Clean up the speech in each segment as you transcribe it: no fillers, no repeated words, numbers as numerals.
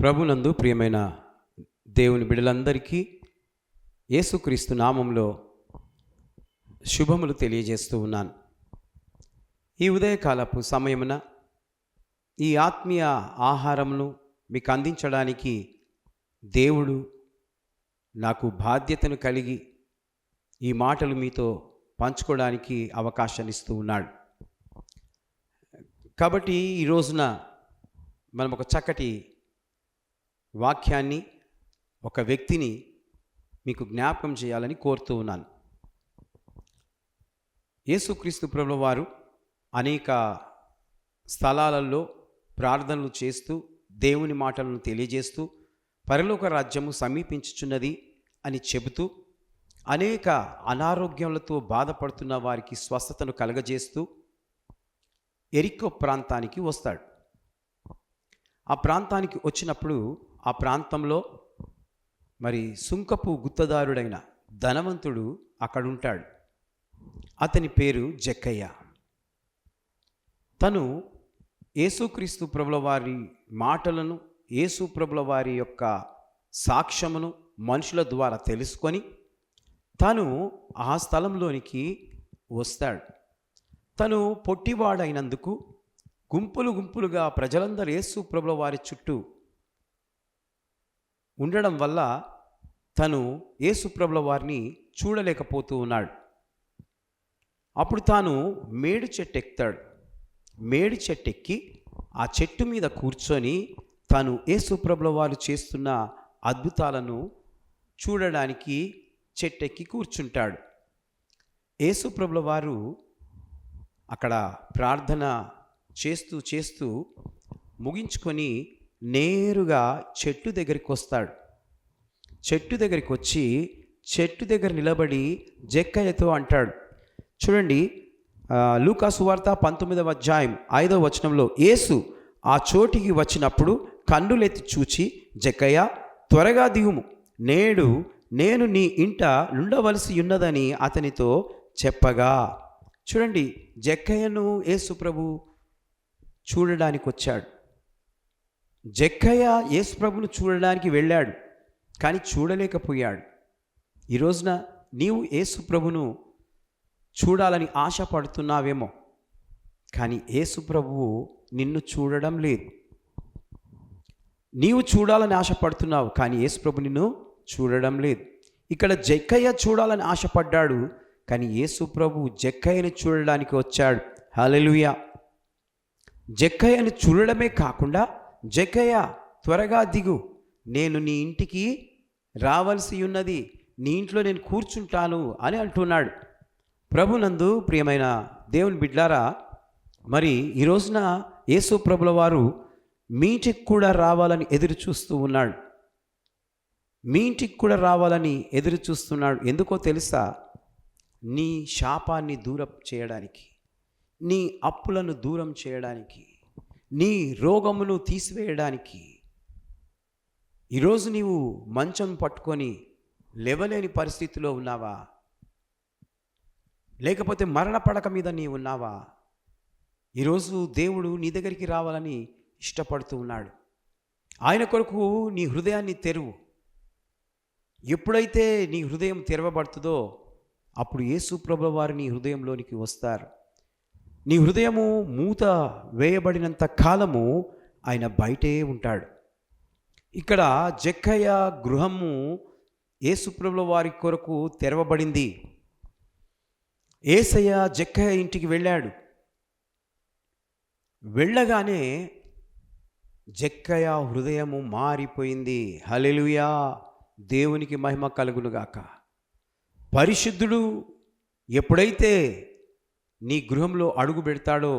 ప్రభునందు ప్రియమైన దేవుని బిడ్డలందరికీ యేసుక్రీస్తు నామంలో శుభములు తెలియజేస్తూ ఉన్నాను. ఈ ఉదయకాలపు సమయమున ఈ ఆత్మీయ ఆహారమును మీకు అందించడానికి దేవుడు నాకు బాధ్యతను కలిగి ఈ మాటలు మీతో పంచుకోవడానికి అవకాశాన్ని ఇస్తూ ఉన్నాడు. కాబట్టి ఈ రోజున మనం ఒక చక్కటి వాక్యాన్ని, ఒక వ్యక్తిని మీకు జ్ఞాపకం చేయాలని కోరుతూ ఉన్నాను. యేసుక్రీస్తు ప్రభువు వారు అనేక స్థలాలలో ప్రార్థనలు చేస్తూ దేవుని మాటలను తెలియజేస్తూ పరలోక రాజ్యము సమీపించుచున్నది అని చెబుతూ అనేక అనారోగ్యాలతో బాధపడుతున్న వారికి స్వస్థతను కలగజేస్తూ ఎరికో ప్రాంతానికి వస్తాడు. ఆ ప్రాంతానికి వచ్చినప్పుడు ఆ ప్రాంతంలో మరి సుంకపు గుత్తదారుడైన ధనవంతుడు అక్కడుంటాడు. అతని పేరు జక్కయ్య. తను యేసుక్రీస్తు ప్రభుల వారి మాటలను, యేసు ప్రభుల వారి యొక్క సాక్ష్యమును మనుషుల ద్వారా తెలుసుకొని తను ఆ స్థలంలోనికి వస్తాడు. తను పొట్టివాడైనందుకు గుంపులు గుంపులుగా ప్రజలందరూ యేసు ప్రభుల వారి చుట్టూ ఉండడం వల్ల తను యేసు ప్రభుల వారిని చూడలేకపోతూ ఉన్నాడు. అప్పుడు తాను మేడి చెట్టు ఎక్కుతాడు. మేడి చెట్టు ఎక్కి ఆ చెట్టు మీద కూర్చొని తాను యేసు ప్రభుల వారు చేస్తున్న అద్భుతాలను చూడడానికి చెట్టెక్కి కూర్చుంటాడు. యేసు ప్రభుల వారు అక్కడ ప్రార్థన చేస్తూ చేస్తూ ముగించుకొని నేరుగా చెట్టు దగ్గరికి వస్తాడు. చెట్టు దగ్గరికి వచ్చి చెట్టు దగ్గర నిలబడి జక్కయ్యతో అంటాడు. చూడండి, లూకా సువార్త 19వ అధ్యాయం 5వ వచనంలో యేసు ఆ చోటికి వచ్చినప్పుడు కన్నులెత్తి చూచి, జక్కయ్య త్వరగా దిగుము, నేడు నేను నీ ఇంట నుండవలసి ఉన్నదని అతనితో చెప్పగా. చూడండి, జక్కయ్యను యేసు ప్రభు చూడడానికి వచ్చాడు. జక్కయ్య యేసు ప్రభును చూడడానికి వెళ్ళాడు, కానీ చూడలేకపోయాడు. ఈ రోజున నీవు యేసు ప్రభును చూడాలని ఆశపడుతున్నావేమో, కానీ యేసు ప్రభువు నిన్ను చూడడం లేదు. నీవు చూడాలని ఆశపడుతున్నావు, కానీ యేసు ప్రభు నిన్ను చూడడం లేదు. ఇక్కడ జక్కయ్య చూడాలని ఆశపడ్డాడు, కానీ యేసు ప్రభు జక్కయ్యను చూడడానికి వచ్చాడు. హల్లెలూయా. జక్కయ్యను చూడడమే కాకుండా, జక్కయ్య త్వరగా దిగు, నేను నీ ఇంటికి రావాల్సి ఉన్నది, నీ ఇంట్లో నేను కూర్చుంటాను అని అంటున్నాడు. ప్రభునందు ప్రియమైన దేవుని బిడ్లారా, మరి ఈ రోజున యేసు ప్రభుల వారు మీ ఇంటికి కూడా రావాలని ఎదురు చూస్తూ ఉన్నాడు. మీ ఇంటికి కూడా రావాలని ఎదురు చూస్తున్నాడు. ఎందుకో తెలుసా? నీ శాపాన్ని దూరం చేయడానికి, నీ అప్పులను దూరం చేయడానికి, నీ రోగమును తీసివేయడానికి. ఈరోజు నీవు మంచం పట్టుకొని లేవలేని పరిస్థితిలో ఉన్నావా? లేకపోతే మరణ పడక మీద నీ ఉన్నావా? ఈరోజు దేవుడు నీ దగ్గరికి రావాలని ఇష్టపడుతూ ఉన్నాడు. ఆయన కొరకు నీ హృదయాన్ని తెరువు. ఎప్పుడైతే నీ హృదయం తెరవబడుతుందో అప్పుడు యేసు ప్రభుల వారు నీ హృదయంలోనికి వస్తారు. నీ హృదయము మూత వేయబడినంత కాలము ఆయన బయటే ఉంటాడు. ఇక్కడ జక్కయ్య గృహము యేసు ప్రభుల వారి కొరకు తెరవబడింది. యేసయ్య జక్కయ్య ఇంటికి వెళ్ళాడు. వెళ్ళగానే జక్కయ్య హృదయము మారిపోయింది. హల్లెలూయా. దేవునికి మహిమ కలుగునుగాక. పరిశుద్ధుడు ఎప్పుడైతే నీ గృహంలో అడుగు పెడతాడో,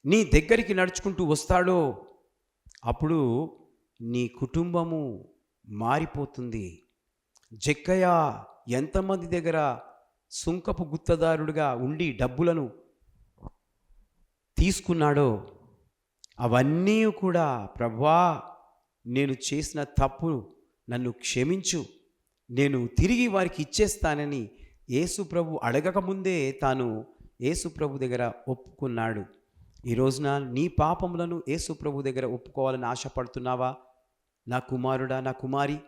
నీ దగ్గరికి నడుచుకుంటూ వస్తాడో, అప్పుడు నీ కుటుంబము మారిపోతుంది. జక్కయ్య ఎంతమంది దగ్గర సుంకపు గుత్తదారుడుగా ఉండి డబ్బులను తీసుకున్నాడో అవన్నీ కూడా, ప్రభువా నేను చేసిన తప్పు నన్ను క్షమించు, నేను తిరిగి వారికి ఇచ్చేస్తానని యేసు ప్రభు అడగకముందే తాను యేసు ప్రభు దగ్గర ఒప్పుకున్నాడు. ఈ రోజున నీ పాపములను యేసు ప్రభు దగ్గర ఒప్పుకోవాలని ఆశపడుతున్నావా? నా కుమారుడా, నా కుమారి,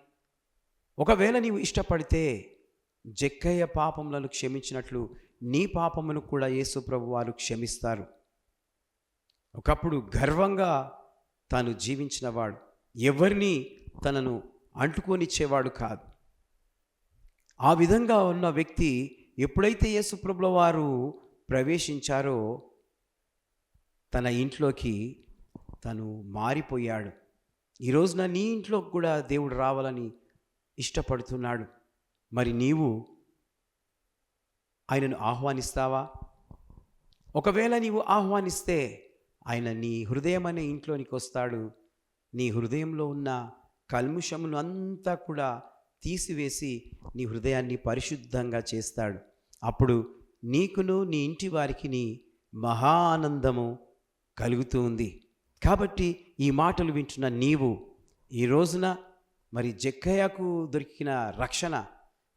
ఒకవేళ నీవు ఇష్టపడితే జక్కయ్య పాపములను క్షమించినట్లు నీ పాపమును కూడా యేసు ప్రభు వారు క్షమిస్తారు. ఒకప్పుడు గర్వంగా తాను జీవించినవాడు, ఎవరిని తనను అంటుకొనిచ్చేవాడు కాదు. ఆ విధంగా ఉన్న వ్యక్తి ఎప్పుడైతే యేసు ప్రభుల వారు ప్రవేశించారో తన ఇంట్లోకి తను మారిపోయాడు. ఈ రోజున నీ ఇంట్లో కూడా దేవుడు రావాలని ఇష్టపడుతున్నాడు. మరి నీవు ఆయనను ఆహ్వానిస్తావా? ఒకవేళ నీవు ఆహ్వానిస్తే ఆయన నీ హృదయం అనే ఇంట్లోనికి వస్తాడు. నీ హృదయంలో ఉన్న కల్ముషమును అంతా కూడా తీసివేసి నీ హృదయాన్ని పరిశుద్ధంగా చేస్తాడు. అప్పుడు నీకును నీ ఇంటి వారికి నీ మహా ఆనందము కలుగుతూ ఉంది. కాబట్టి ఈ మాటలు వింటున్న నీవు ఈ రోజున మరి జక్కయ్యకు దొరికిన రక్షణ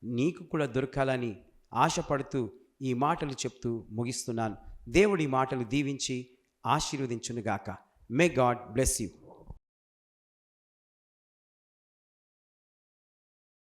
నీకు కూడా దొరకాలని ఆశపడుతూ ఈ మాటలు చెప్తూ ముగిస్తున్నాను. దేవుడి మాటలు దీవించి ఆశీర్వదించునుగాక. May God bless you.